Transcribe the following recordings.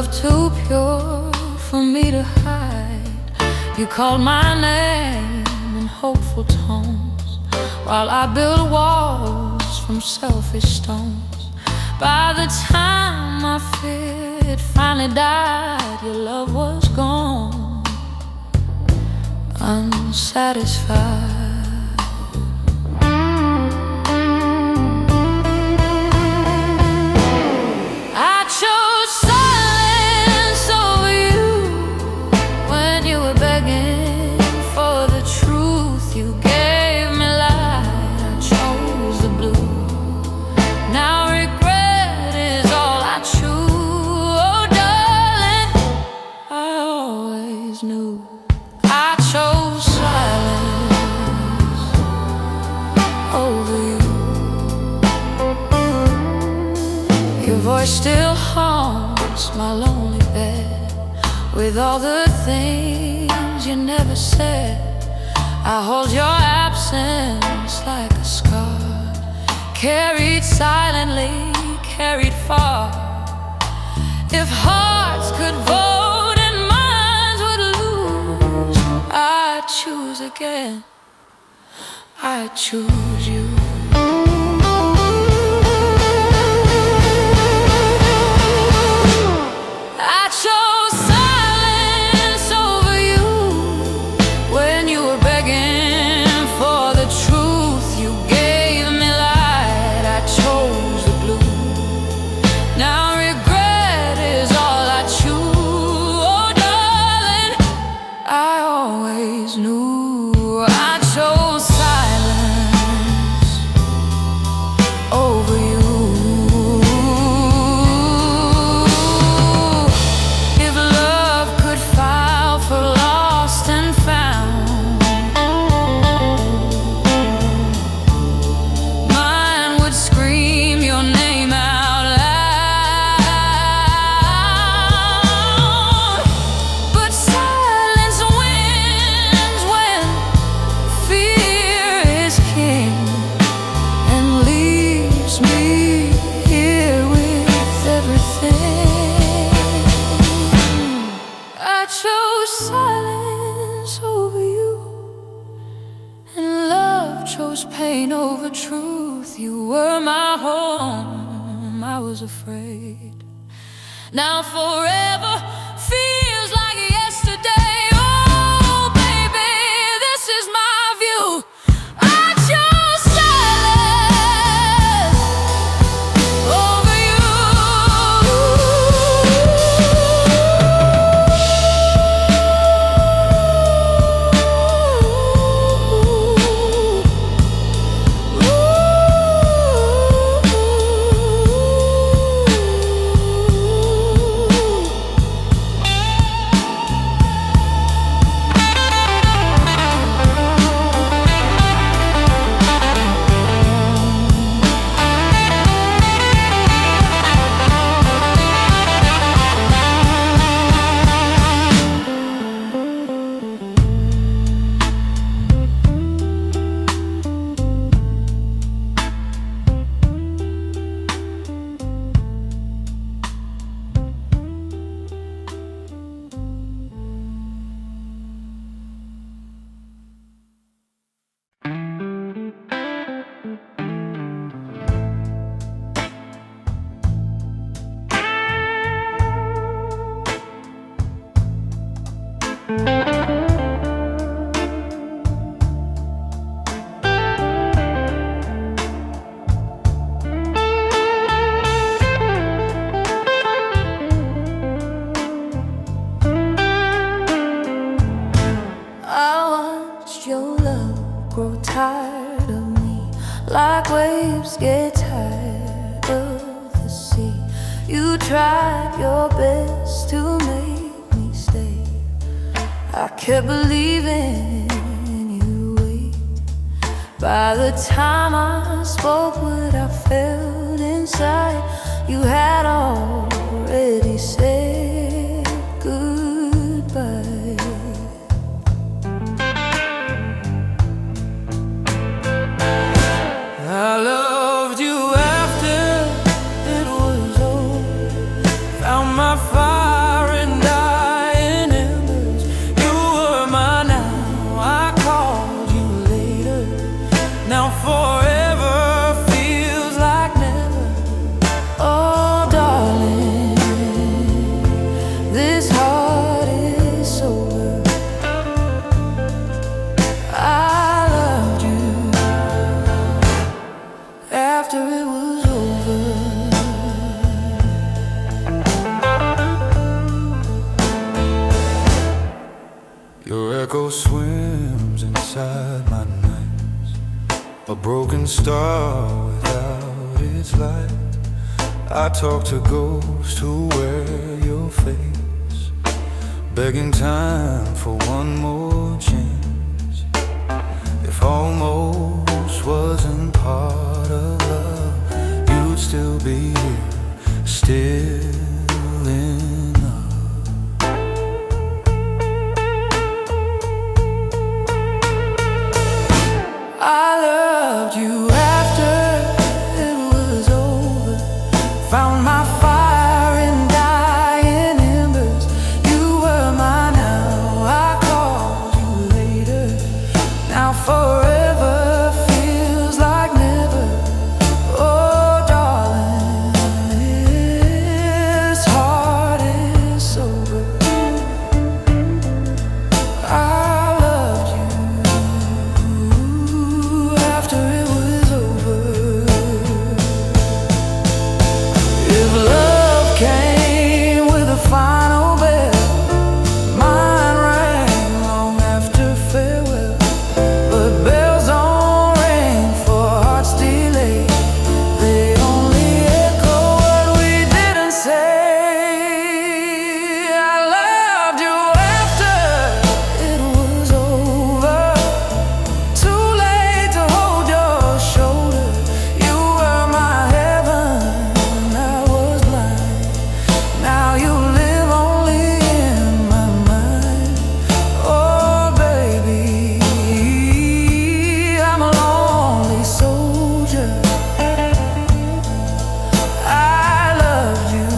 love too pure for me to hide. You called my name in hopeful tones, while I built walls from selfish stones. By the time I feared it finally died, your love was gone, unsatisfied. Your voice still haunts my lonely bed, with all the things you never said. I hold your absence like a scar, carried silently, carried far. If hearts could vote and minds would lose, I'd choose again, I'd choose you. Silence over you, and love chose pain over truth. You were my home, I was afraid. Now forever feels like yesterday. Oh baby, this is my view. I chose silence over you. Grow tired of me, like waves get tired of the sea. You tried your best to make me stay. I kept believing you would. By the time I spoke what I felt inside, you had already said goodbye. I loved you after it was over, found my fire Your echo swims inside my nights, a broken star without its light. I talk to ghosts who wear your face, begging time for one more chance. If almost wasn't part of love, you'd still be here, still in love. I loved you after it was over. Found my fire in dying embers. You were mine, now I called you later. Now forever feels like never. Oh darling, this heart is sober. I loved you after it was over. If love came with a final bell, mine rang long after farewell. But bells don't ring for hearts delayed. They only echo what we didn't say. I loved you after it was over. Too late to hold your shoulder. You were my heaven, I was blind. Now you live only in my mind. Oh baby, I'm a lonely soldier. I loved you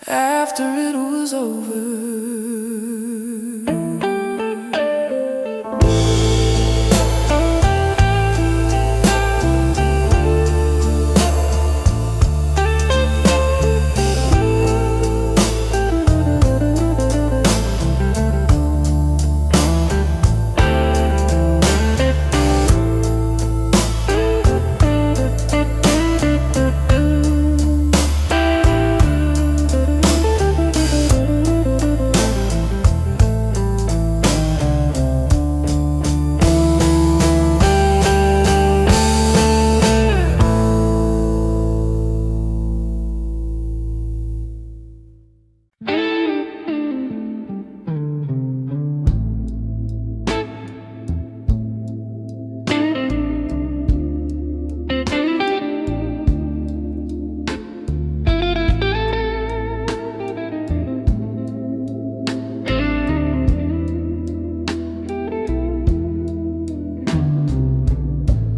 after it was over.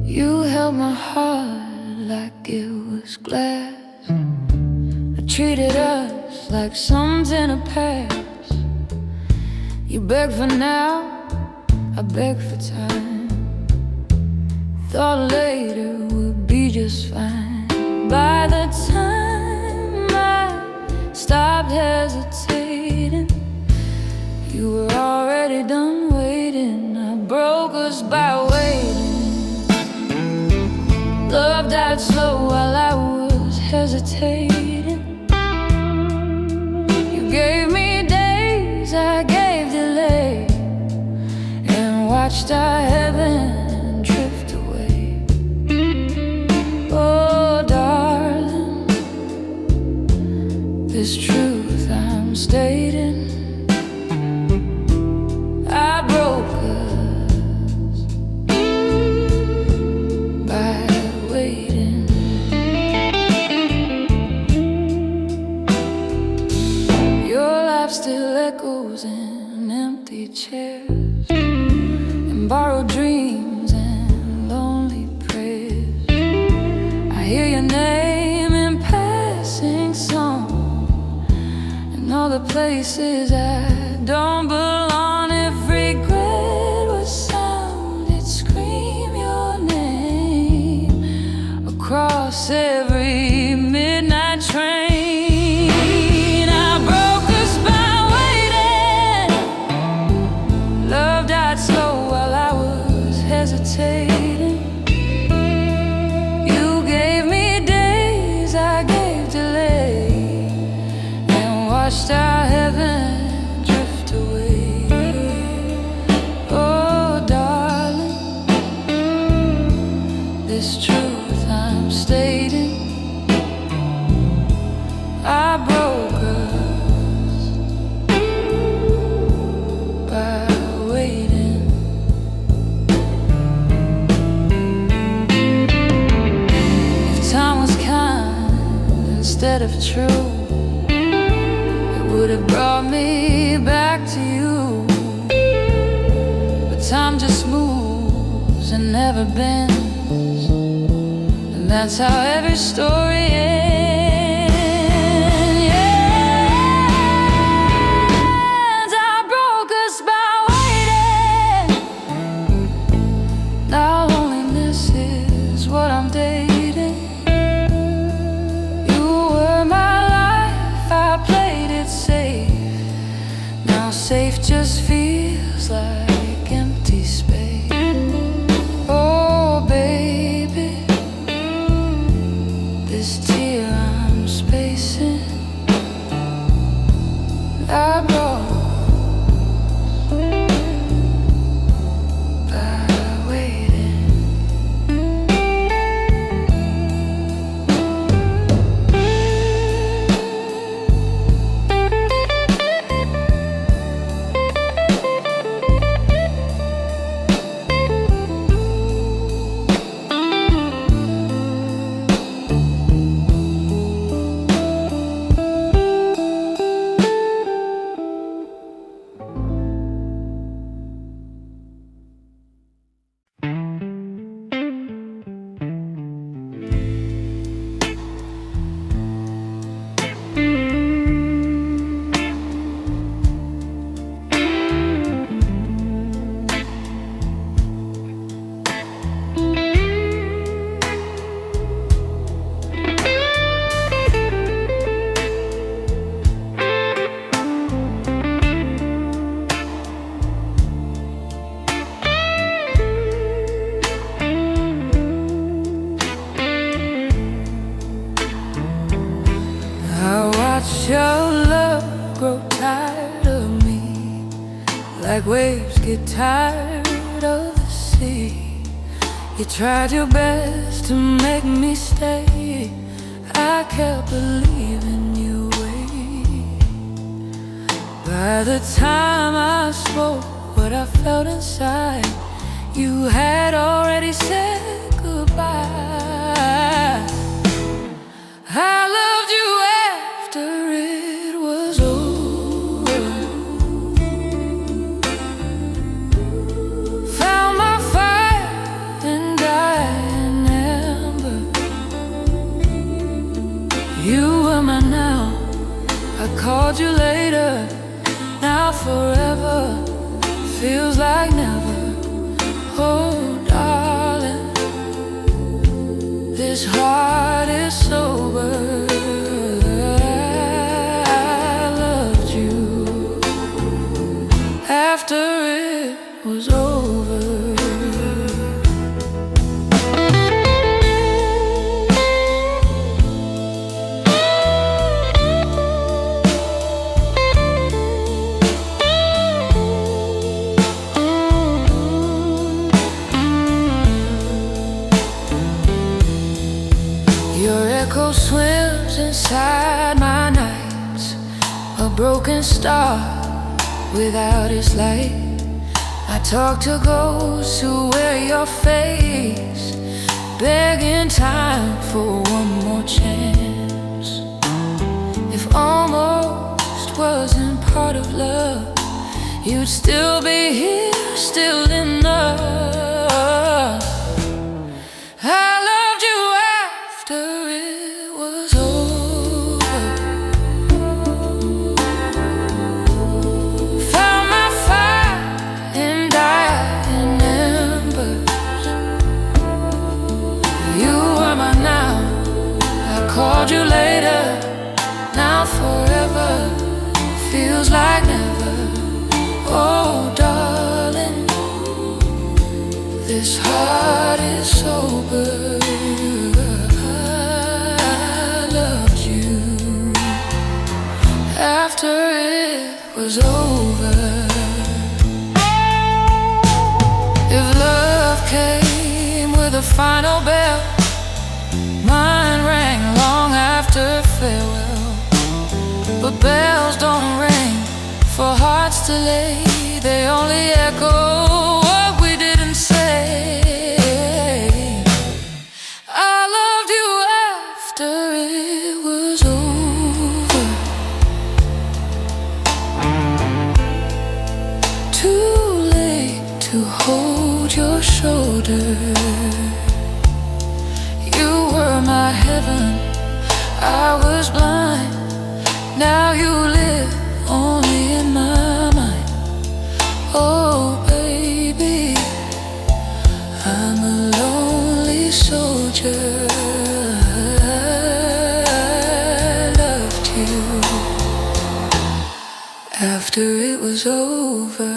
You held my heart like it was glass. I treated us like something to pass. You begged for now, I begged for time. Thought later would be just fine. By the time I stopped hesitating, you were already done waiting. I broke us by waiting. Love died slow while I was hesitating. You gave me days, I gave delay, and watched our heaven drift away. Oh darling, this truth I'm stating, I broke us by waiting. Your laugh still echoes in empty chairs, and borrowed dreams and lonely prayers. I hear your name in passing song, and all the places I don't belong. If regret was sound, it'd scream your name across every midnight train. I broke us by waiting. Love died slow while I was hesitating. You gave me days, I gave watched our heaven drift away. Oh, darling, this truth I'm stating, I broke us by waiting. If time was kind instead of true, would have brought me back to you. But time just moves and never bends, and that's how every story ends. I broke us by waiting. Now loneliness is what I'm dating. You were my life, I played it safe. Now safe just feels like empty space. Oh baby, this tear I'm spacing, I broke by waiting. Your love grow tired of me, like waves get tired of the sea. You tried your best to make me stay. I kept believing you wait. By the time I spoke what I felt inside, you had already said goodbye. I loved you after it was over. Found my fire and died in ember. You were my now, I called you later. Now forever feels like never. Oh darling, this heart is sober. After it was over. Your echo swims inside my nights, a broken star without its light. I talk to ghosts who wear your face, begging time for one more chance. If almost wasn't part of love, you'd still be here, still enough. I loved you after it was over. Found my fire and died in embers. You were my now, I called you later. Now forever feels like never. Oh darling, this heart is sober. I loved you after was over. If love came with a final bell, mine rang long after farewell. But bells don't ring for hearts delayed, they only echo what we didnsay. I loved you after it was over. Too late to hold your shoulder. You were my heaven, I was blind. Now you live only in my mind. Oh baby, I'm a lonely soldier. I loved you after it was over.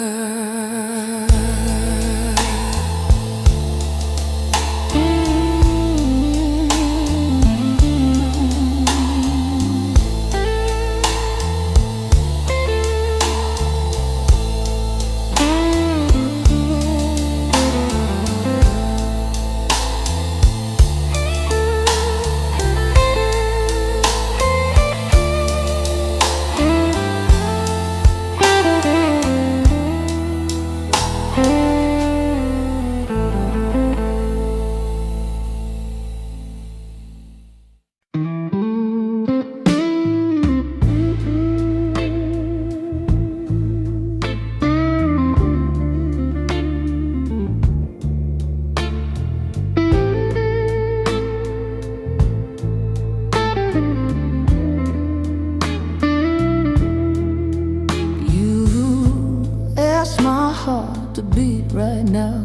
To beat right now,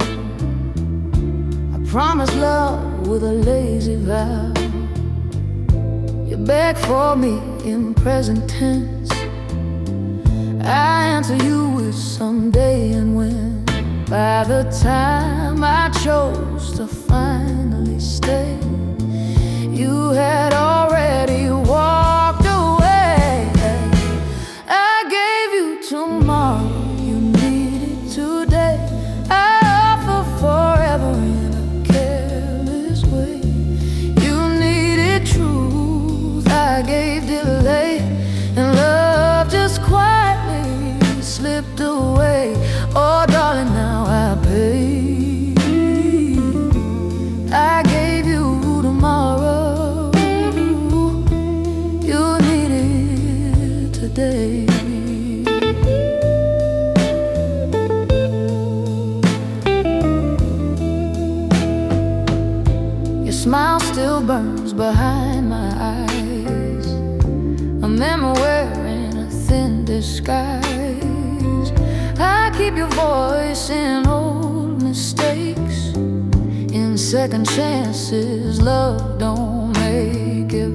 I promise love with a lazy vow. You beg for me in present tense, I answer you with someday and when. By the time I chose to finally stay, you had already walked away. I gave you tomorrow, you needed today. I offer forever in a careless way. You needed truth, I gave delay, and love just quietly slipped away. Oh darling, now I pay. I gave you tomorrow, you needed today. Smile still burns behind my eyes, a memory wearing a thin disguise. I keep your voice in old mistakes, in second chances love don't make. If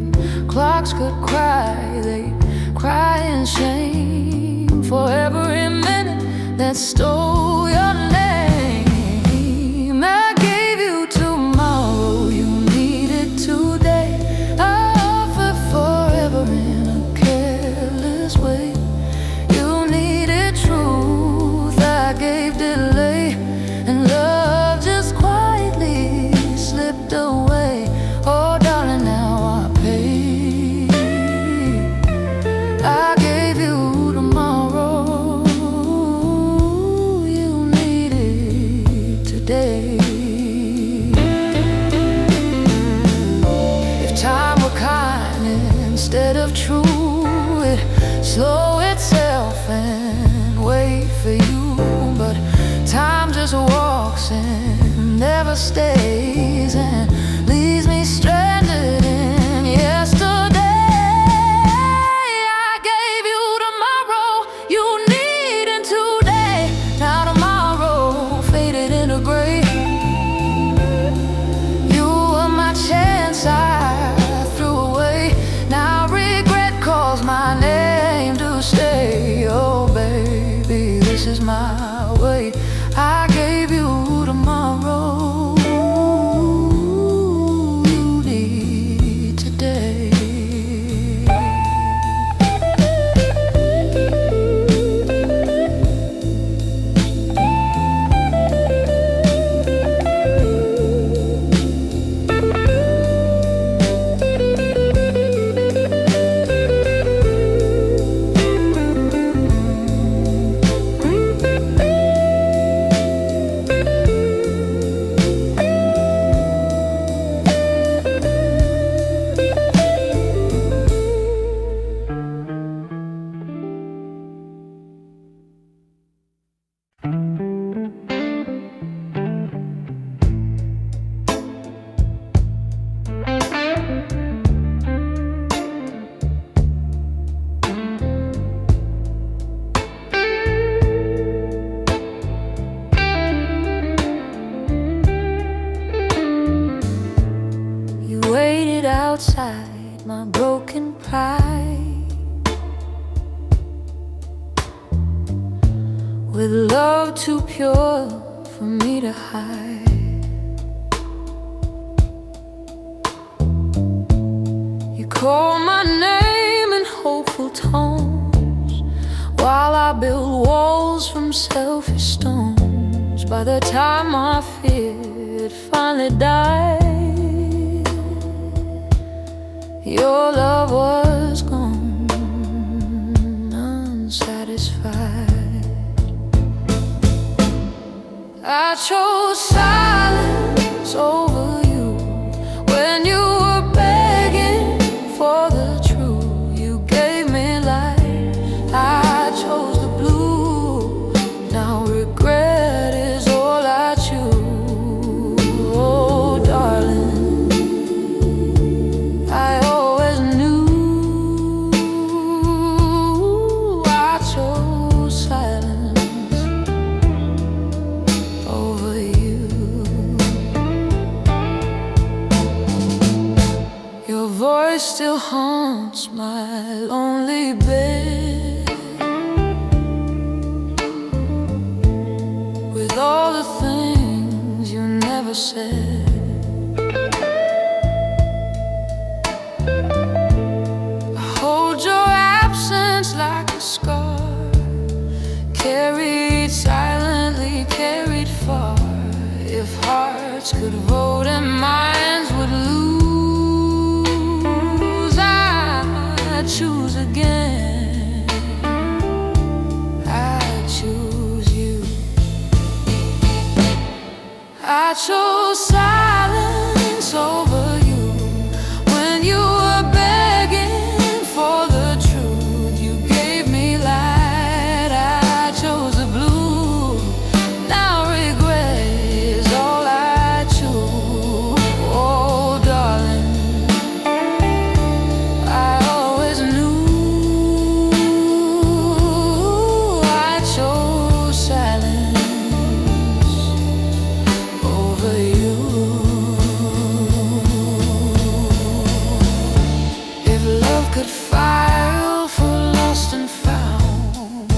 clocks could cry, they'd cry in shame for every minute that stole your name. I gave you tomorrow, you needed today. I offer forever in a careless way. You needed truth, I gave delay, and love just quietly slipped away. Oh darling, now I pay. I gave you tomorrow, you needed today. If time were kind instead of true, it'd slow itself and wait for you. But time just walks and never stays, and leaves me stranded in yesterday. I gave you tomorrow, you needed today. Now tomorrow faded into gray. You were my chance I threw away. Now regret calls my name to stay. Oh baby, this is my way. I gave you tomorrow, hide, with love too pure for me to hide. You call my name in hopeful tones, while I build walls from selfish stones. By the time I feared finally died, your love was gone, unsatisfied. I chose silence over you when you were begging for the truth. You gave me life, I chose the blue. Now regret is all I choose. Oh darling, I always knew I chose silence over you. Your voice still haunts my lonely bed, with all the things you never said. I hold your absence like a scar, carried silently, carried far. If hearts could vote and minds would lose, I'd choose again. I choose you. I chose silence over you when you were begging for the truth. You gave me light, I chose the blue. Now regret is all I choose. Oh darling, I always knew I chose silence over you. If love could file for lost and found,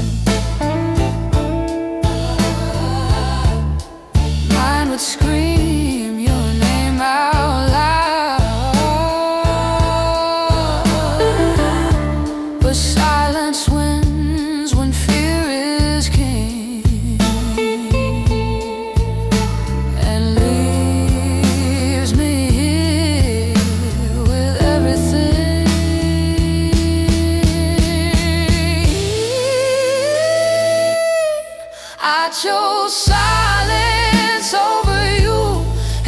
mine would scream your name out loud. But silence wins when fear is king, and leaves me here with everything. I chose silence over you,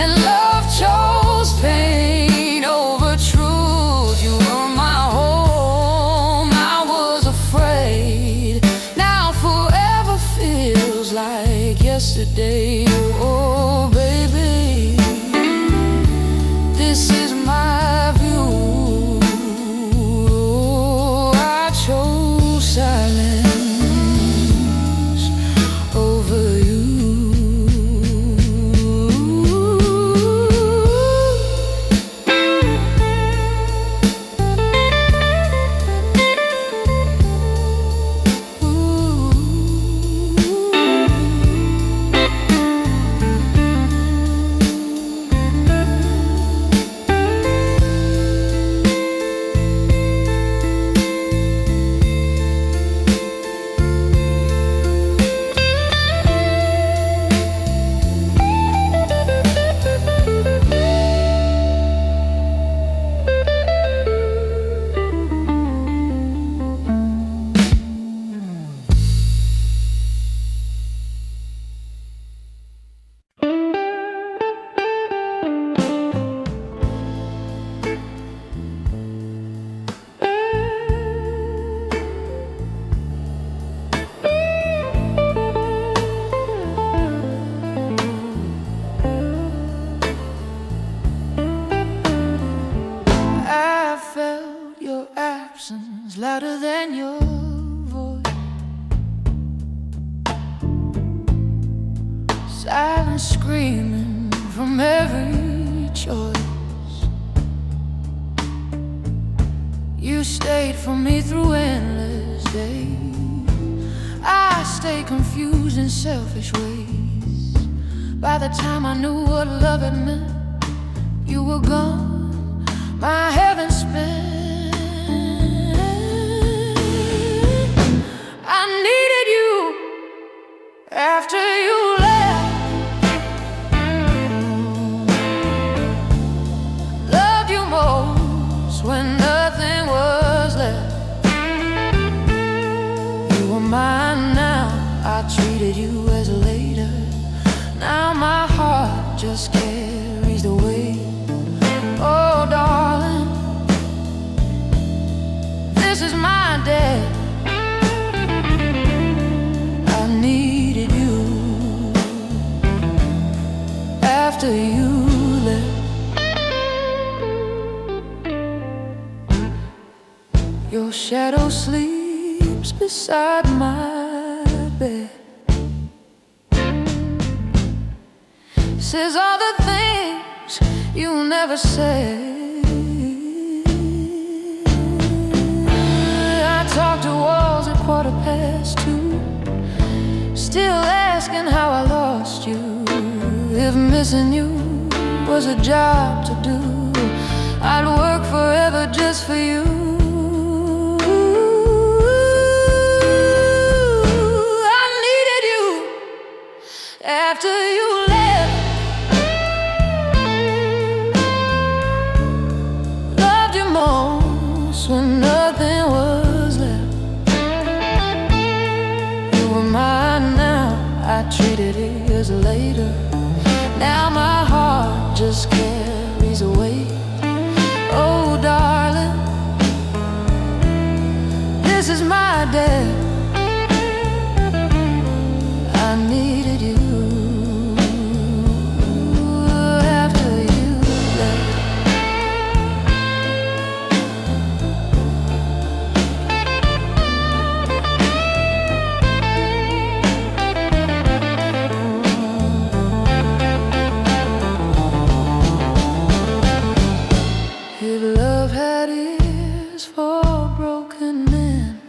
and love chose pain over truth. You were my home, I was afraid. Now forever feels like yesterday. Oh baby, this is my view. I chose silence over you. Louder than your voice, silence screaming from every choice. You stayed for me through endless days. I stayed confused in selfish ways. By the time I knew what love had meant, you were gone, my heaven spent. I needed you after you left. Loved you most when nothing was left. You were mine now, I treated you as later. Now my heart just carries the weight. Oh darling, this is my debt. I needed you after you left. Your shadow sleeps beside my bed. Says all the things you never said. I talk to walls at 2:15, still asking how I lost you. If missing you was a job to do, I'd work forever just for you. I needed you after you left. Loved you most when nothing was left. You were mine now, I treated it as later. Now my heart just carries a weight. Oh darling, this is my debt. I needed you after you left. If love had ears for broken men,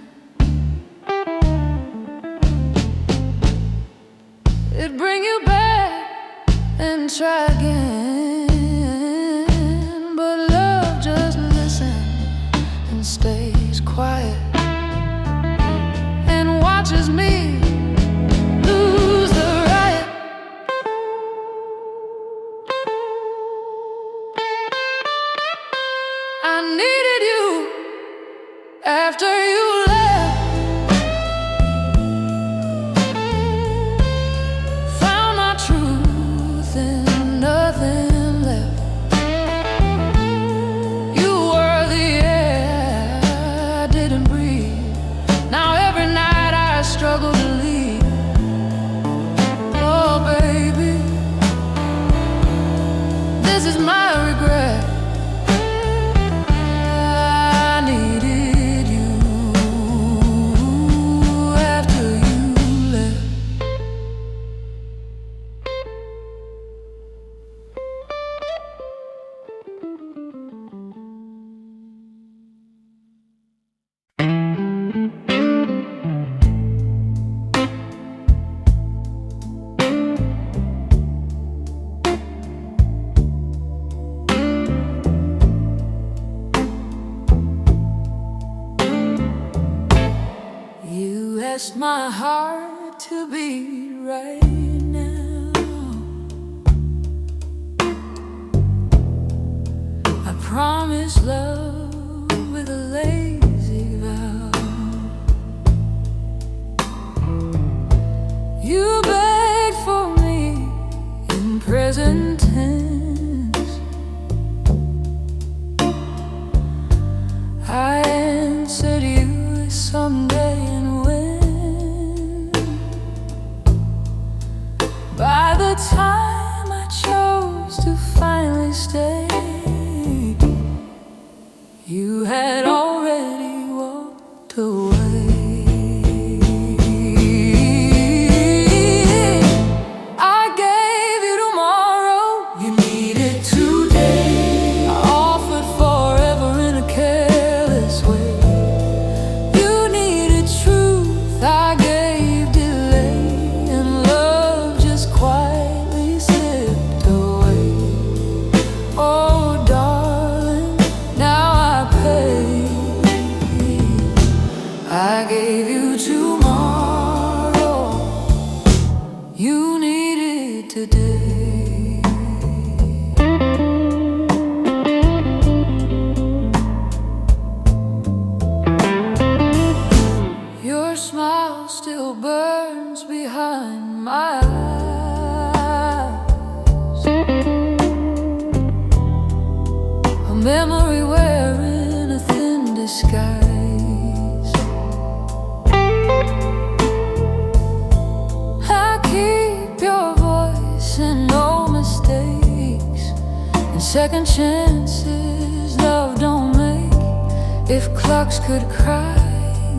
it'd bring you back and try again. But love just listens and stays quiet and watches me lose the riot. I needed you after you left. Found my truth and nothing left. You were the air I didn't breathe. Now every night I struggle to leave. Oh baby, this is my regret. I needed you after you left. You asked my heart to beat right now. I promise love with a lazy vow. You begged for me in present tense. I answered you someday and when. By the time I chose to finally stay, you had already walked away. I gave you tomorrow, you needed today. I offered forever in a careless way. I gave you tomorrow, you needed today. Your smile still burns behind my eyes, a memory wearing a thin disguise. I keep your voice and no mistakes, and second chances love don't make. If clocks could cry,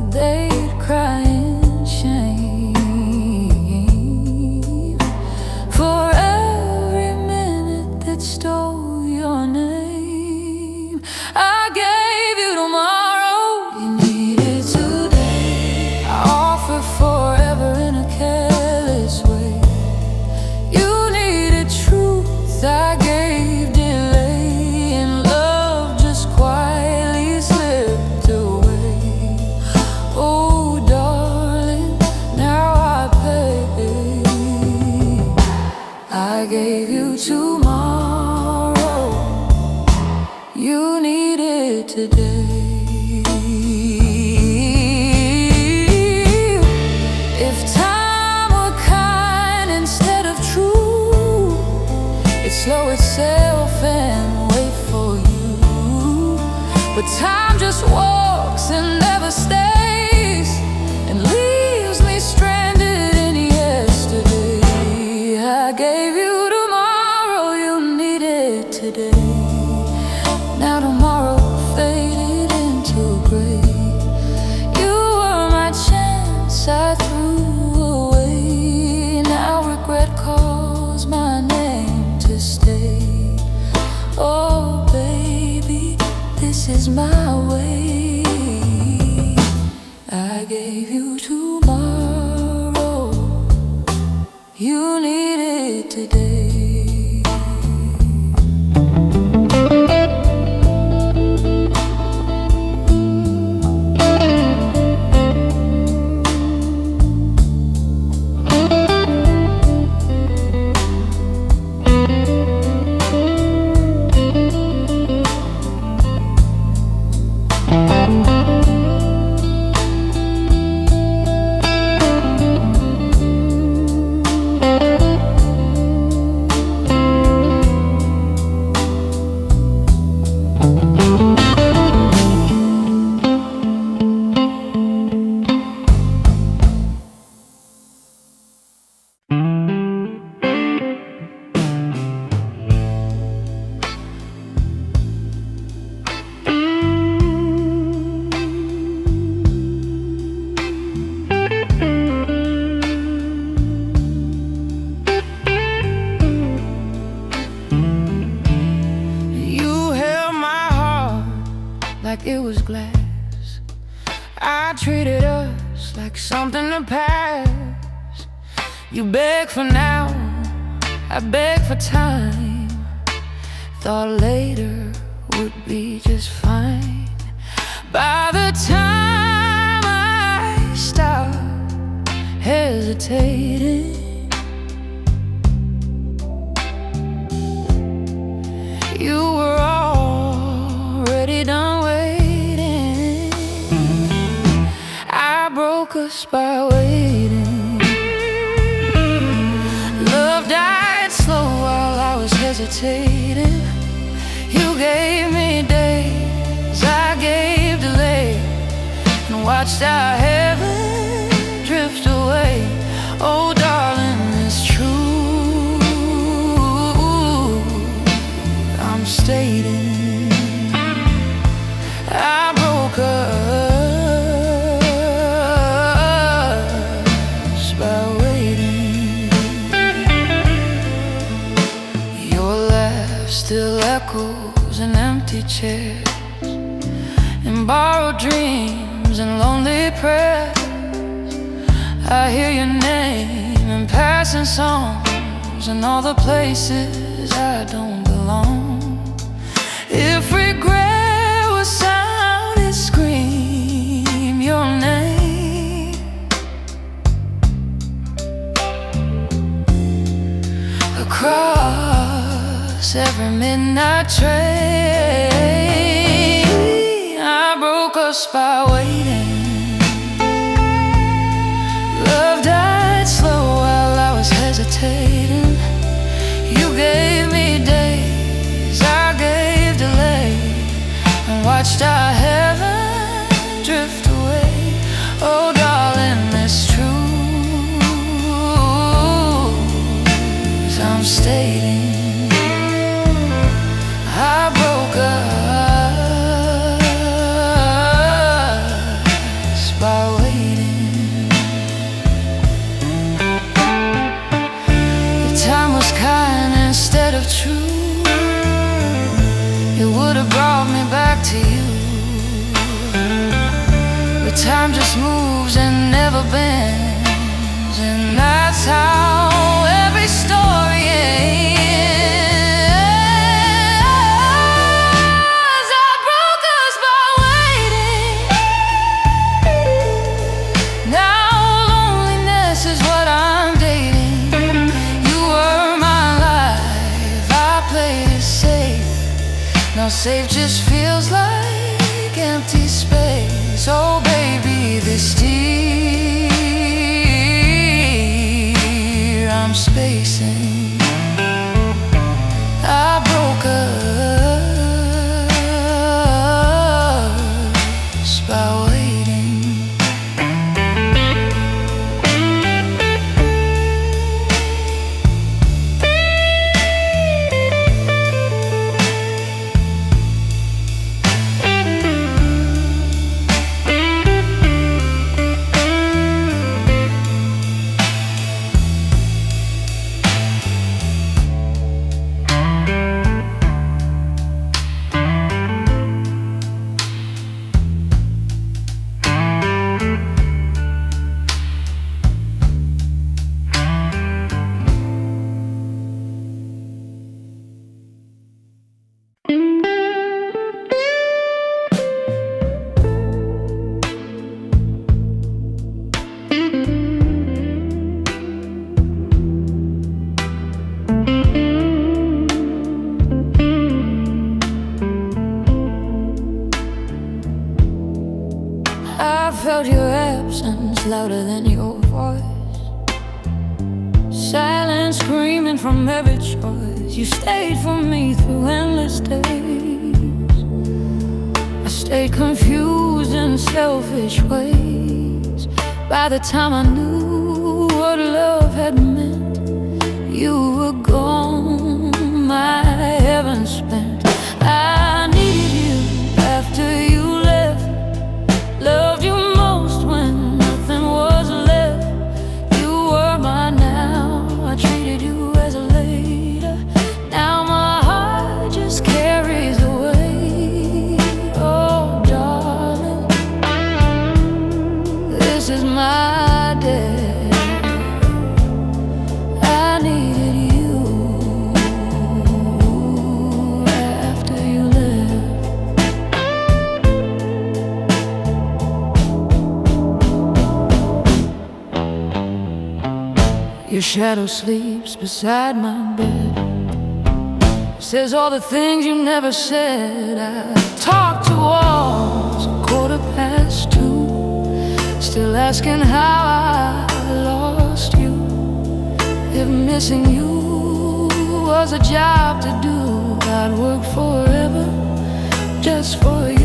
they'd cry in shame for every minute that stole your name. I gave you tomorrow, you needed today. I offer forever in a careless way. You needed truth, I gave delay, and love just quietly slipped away. Oh darling, now I pay. I gave you tomorrow, you needed today. If time were kind instead of true, it'd slow itself and wait for you. But time just walks and never stays, and leaves me stranded in yesterday. I gave you tomorrow, you needed today. Now tomorrow faded into gray. You were my chance I threw away. Now regret calls my name to stay. Oh baby, this is my way. I gave you tomorrow, you needed today. Like it was glass, I treated us like something to pass. You beg for now, I beg for time. Thought later would be just fine. By the time I stopped hesitating, you were already done waiting. I broke us by waiting. Love died slow while I was hesitating. You gave me days, I gave delay, and watched our heaven drift away. Oh darling, it's true, I'm stating I broke us by waiting. Your laugh still echoes in empty chairs, in borrowed dreams and lonely prayers. I hear your name in passing songs, in all the places I don't belong. If regret was sound, it'd scream your name. every midnight train. I broke us by waiting. Love died slow while I was hesitating. You gave me days, I gave delay, and watched our heaven drift away. Oh darling, it's true, as I'm stating. I broke us by waiting. If time was kind instead of true, it would have brought me back to you. But time just moves and never bends, and that's how every story ends. I broke us by waiting. Now loneliness is what I'm dating. You were my life, I played it safe. Now safe just feels like empty space. Oh baby, this tear I'm spacing. I broke us by waiting. I felt your absence louder than your voice. Silence screaming from every choice. You stayed for me through endless days. I stayed confused in selfish ways. By the time I knew what love had meant, you were gone, my heaven spent. I needed you after you left. Loved you most when nothing was left. You were mine now, I treated you as a later. Now my heart just carries the weight. Oh darling, this is my day. I needed you after you left. Your shadow sleeps beside my bed, says all the things you never said. I talk to walls 2:15, still asking how I lost you. If missing you was a job to do, I'd work forever just for you.